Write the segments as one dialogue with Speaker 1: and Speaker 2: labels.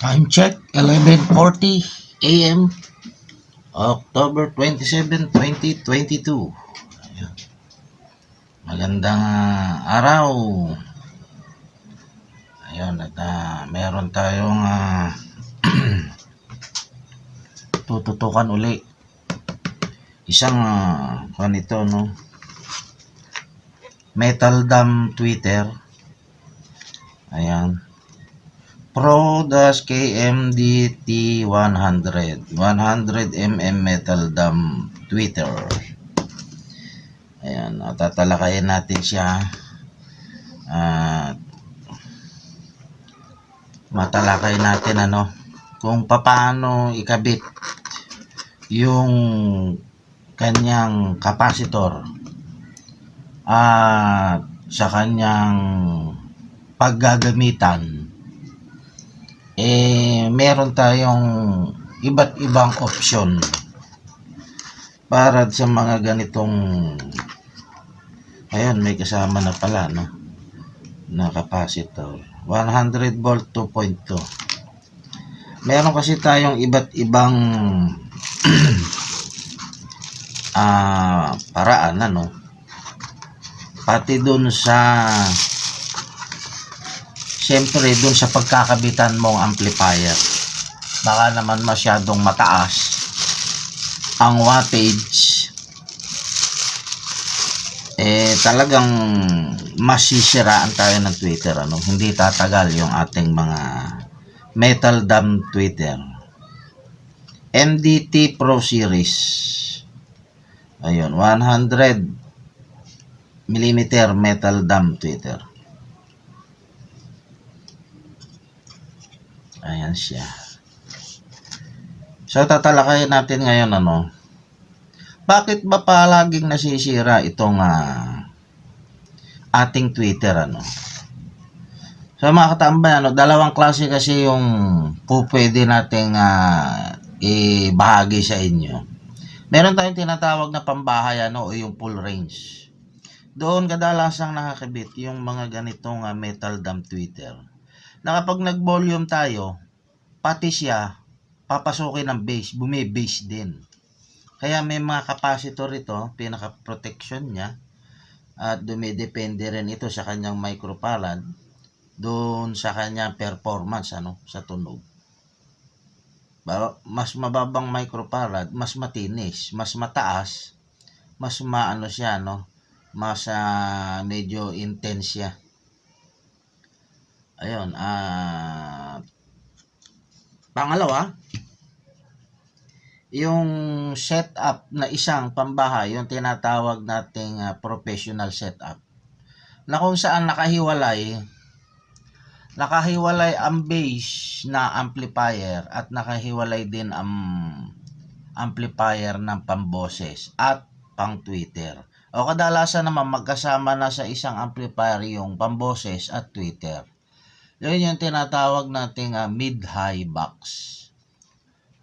Speaker 1: Time check, 11:40 a.m. October 27, 2022. Ayan. Magandang araw. Ayun, at meron tayong tututukan uli. Isang kanito, no? Metal Dam Twitter. Ayan. Pro-KMDT 100 mm Metal Dam Twitter. Ayan, tatalakayin natin siya. Matalakay natin kung paano ikabit yung kanyang capacitor at sa kanyang paggagamitan. Meron tayong iba't ibang option para sa mga ganitong, ayun, may kasama na pala na capacitor. 100 volt 2.2. Meron kasi tayong iba't ibang paraan pati dun sa siyempre dun sa pagkakabitan mong amplifier. Baka naman masyadong mataas ang wattage, talagang masisiraan tayo ng tweeter. Hindi tatagal yung ating mga Metal Dam Tweeter. MDT Pro Series. Ayun, 100 mm Metal Dam Tweeter. Ayan siya. So tatalakayin natin ngayon bakit ba palaging nasisira itong ating Twitter So mga katambay, dalawang klase kasi yung pwede nating ibahagi sa inyo. Meron tayong tinatawag na pambahay o yung full range. Doon kadalasang nakakabit yung mga ganitong metal dam tweeter. Na kapag nag-volume tayo, pati siya papasukin ng bass, bumi-bass din. Kaya may mga capacitor ito, pinaka-protection niya, at dumidepende rin ito sa kanyang microfarad doon sa kanyang performance sa tunog. Mas mababang microfarad, mas matinis, mas mataas, mas siya mas medyo intense siya. Ayun, pangalawa, yung setup na isang pambahay, yung tinatawag nating professional setup, na kung saan nakahiwalay ang bass na amplifier at nakahiwalay din ang amplifier ng pamboses at pang tweeter. O kadalasan naman magkasama na sa isang amplifier yung pamboses at tweeter. Yun yung tinatawag nating mid-high box.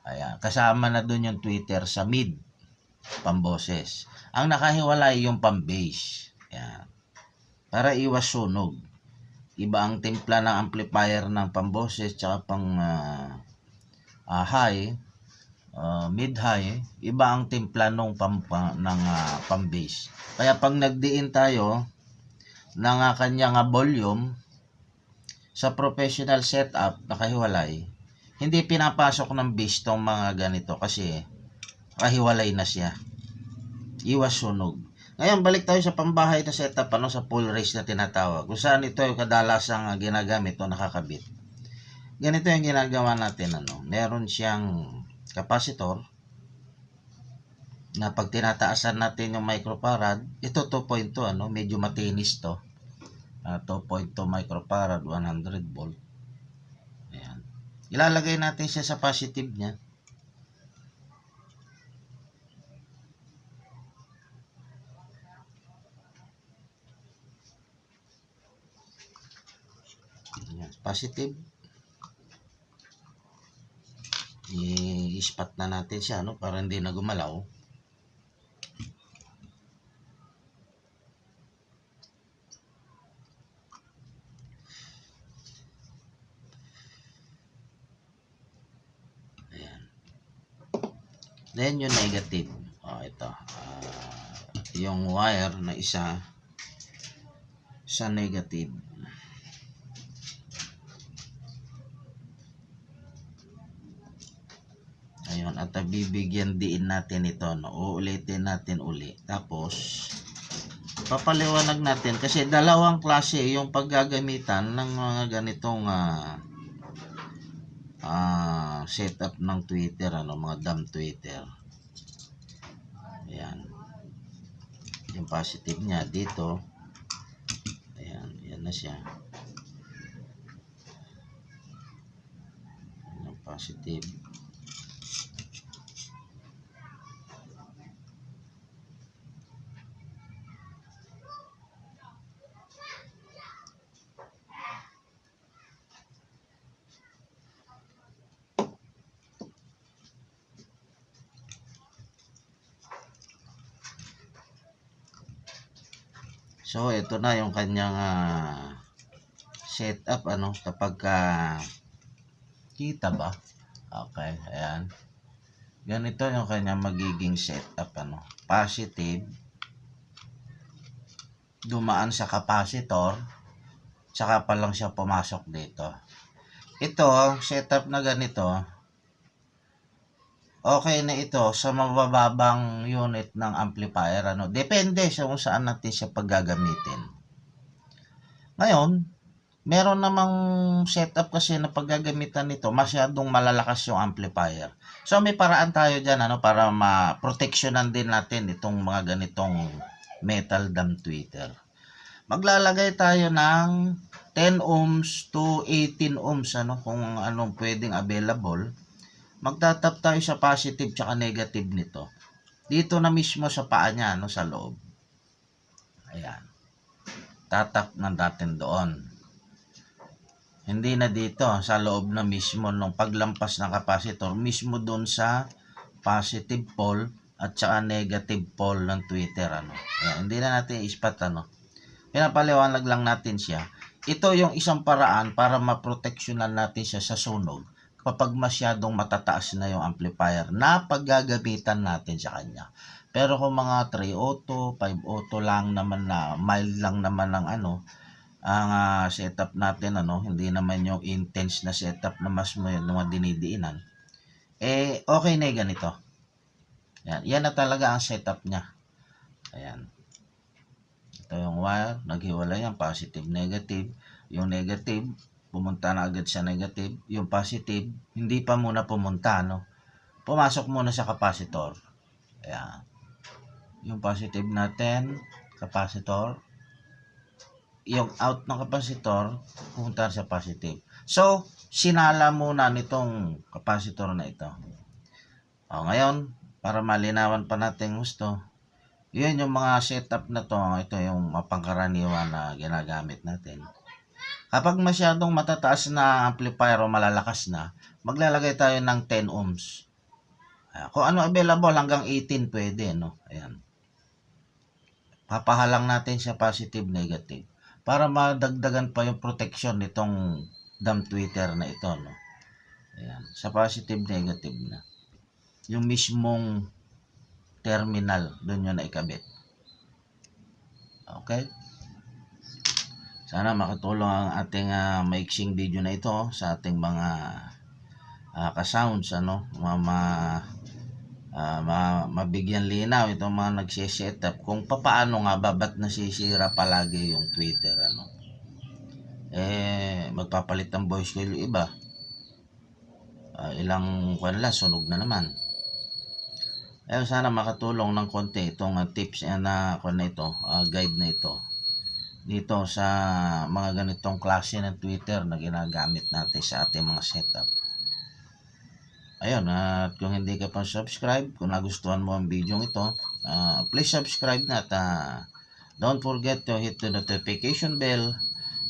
Speaker 1: Ayan, kasama na dun yung tweeter sa mid, pamboses. Ang nakahiwalay yung pambass. Ayan. Para iwas sunog. Iba ang timpla ng amplifier ng pamboses tsaka pang high, mid-high, iba ang timpla ng pambass. Kaya pag nagdiin tayo ng kanyang volume sa professional setup nakahiwalay, hindi pinapasok ng bass tong mga ganito kasi nakahiwalay na siya. Iwas sunog. Ngayon, balik tayo sa pambahay na setup, sa full range na tinatawag. Kung saan ito yung kadalasang ginagamit o nakakabit. Ganito yung ginagawa natin, meron siyang capacitor na pag tinataasan natin yung microfarad, ito 2.2, medyo matinis to. 2.2 microfarad, 100 volt. Ayan. Ilalagay natin siya sa positive niya. Positive. I-spot na natin siya para hindi na gumalaw. Then yung negative. Ito. Yung wire na isa sa negative. Ayun, at bibigyan din natin ito, no? Uulitin natin uli. Tapos, papaliwanag natin kasi dalawang klase yung paggagamitan ng mga ganitong setup ng Twitter, mga dumb Twitter. Ayan. Yung positive niya dito. Ayan, yan na siya. Yung positive. So, ito na yung kanyang setup, kapag kita ba? Okay, ayan. Ganito yung kanyang magiging setup, positive, dumaan sa capacitor, tsaka pa lang siya pumasok dito. Ito, setup na ganito, okay na ito sa mabababang unit ng amplifier, depende sa kung saan natin siya paggagamitin. Ngayon, meron namang setup kasi na paggagamitan nito, masyadong malalakas yung amplifier. So may paraan tayo dyan, para ma-protectionan din natin itong mga ganitong metal dumb tweeter. Maglalagay tayo ng 10 ohms to 18 ohms, kung anong pwedeng available. Magtatap tayo sa positive tsaka negative nito. Dito na mismo sa paa niya, sa loob. Ayan. Tatak na natin doon. Hindi na dito, sa loob na mismo nung paglampas ng capacitor, mismo doon sa positive pole at saka negative pole ng Twitter, Ayan, hindi na natin ispat, Pinapaliwanag lang natin siya. Ito yung isang paraan para maproteksyonan natin siya sa sunog kapag masyadong matataas na yung amplifier na paggagamitan natin sa kanya. Pero kung mga 3 auto, 5 auto lang naman na mild lang naman ng ang setup natin, hindi naman yung intense na setup na mas mga dinidiinan, okay na yung ganito. Yan na talaga ang setup niya. Ayan. Ito yung wire, naghiwalay yan, positive, negative. Yung negative, pumunta na agad sa negative. Yung positive, hindi pa muna pumunta, pumasok muna sa capacitor. Ayan. Yung positive natin, capacitor, yung out ng capacitor, pumunta sa positive. So, sinala muna nitong capacitor na ito. Ngayon, para malinawan pa natin gusto, yun yung mga setup na to, ito yung mapangkaraniwan na ginagamit natin. Kapag masyadong matataas na amplifier o malalakas na, maglalagay tayo ng 10 ohms. Kung ano available, hanggang 18 pwede, Ayan. Papahalang natin sa positive, negative, para madagdagan pa yung protection nitong dumb tweeter na ito, Ayan. Sa positive, negative na. Yung mismong terminal, doon yun na ikabit. Okay? Sana makatulong ang ating maiksing video na ito sa ating mga ka-sounds, mabigyan linaw itong mga nagsisetup kung paano nga ba't nasisira palagi yung Twitter, magpapalit ng voice coil yung iba. Ilang lang, sunog na naman. Sana makatulong ng konti itong tips na ito, guide na ito. Dito sa mga ganitong klase ng Twitter na ginagamit natin sa ating mga setup. Ayun, at kung hindi ka pa subscribe, kung nagustuhan mo ang video ito, please subscribe na at don't forget to hit the notification bell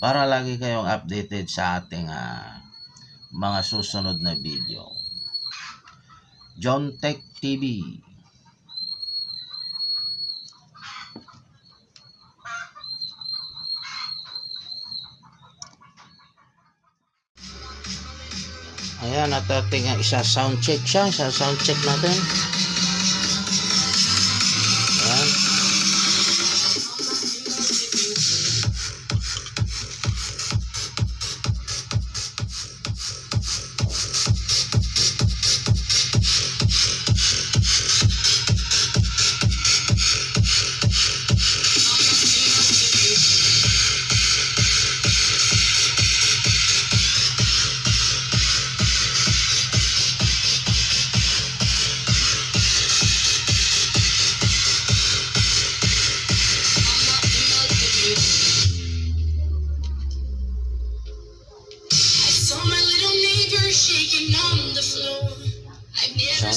Speaker 1: para lagi kayong updated sa ating mga susunod na video. John Tech TV. Ayan, at ating isa sound check siya. Sa sound check natin.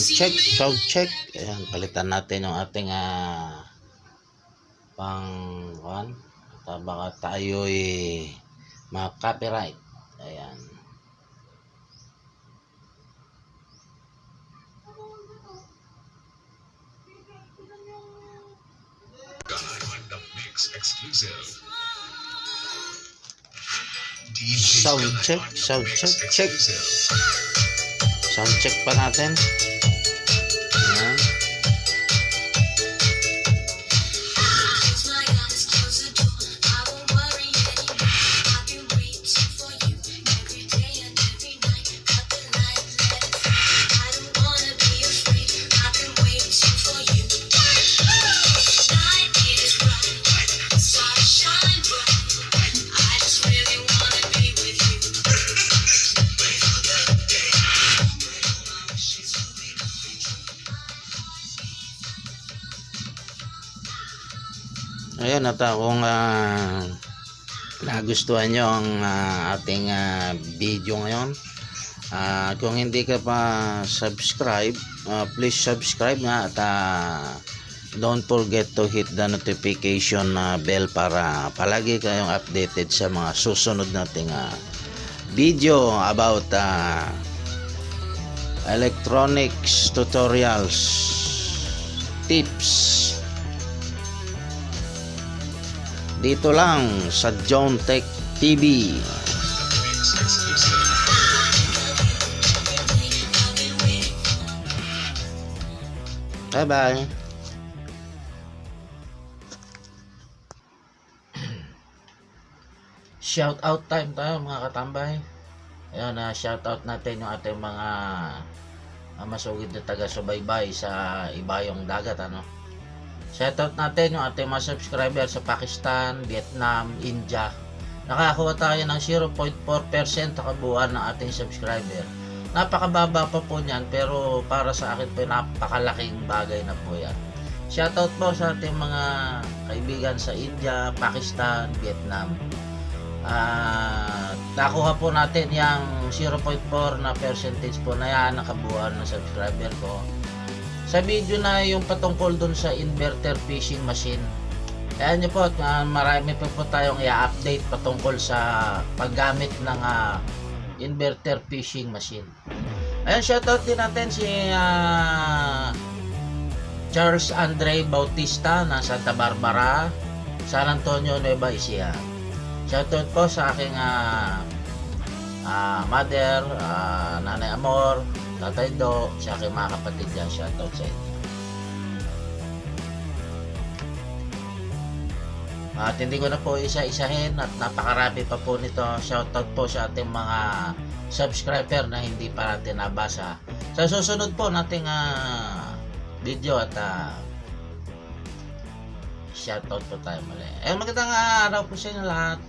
Speaker 1: sound check. Ayan, palitan natin yung ating baka tayo'y ma-copyright. Ayan.
Speaker 2: The Mix exclusive.
Speaker 1: Sound check. Sound check pa natin. Ayan. Ayan, at kung nagustuhan nyo ang ating video ngayon, kung hindi ka pa subscribe, please subscribe nga at don't forget to hit the notification bell para palagi kayong updated sa mga susunod nating video about electronics tutorials, tips, dito lang sa John Tech TV. Bye bye. Shout out time tayo mga katambay. Ayan, shout out natin yung ating mga masugid na taga-subaybay sa ibayong dagat, ano. Shoutout natin yung ating mga subscriber sa Pakistan, Vietnam, India. Nakakuha tayo ng 0.4% kabuuan ng ating subscriber. Napakababa pa po niyan, pero para sa akin po napakalaking bagay na po yan. Shoutout po sa ating mga kaibigan sa India, Pakistan, Vietnam. Nakuha po natin yung 0.4 na percentage po na yan, nakabuuan ng subscriber ko. Sa video na yung patungkol dun sa inverter fishing machine. Ayan nyo po, marami po tayong i-update patungkol sa paggamit ng inverter fishing machine. Ayan, shoutout din natin si Charles Andre Bautista na Santa Barbara, San Antonio, Nueva Ecija. Shoutout po sa aking mother, Nanay Amor, Tatay Do, sa aking mga kapatid dyan. Shoutout sa inyo. At hindi ko na po isa-isahin at napakarami pa po nito. Shoutout po sa ating mga subscriber na hindi pa natin nabasa. Sa susunod po nating video at shoutout po tayo muli. Magandang araw po sa inyo lahat.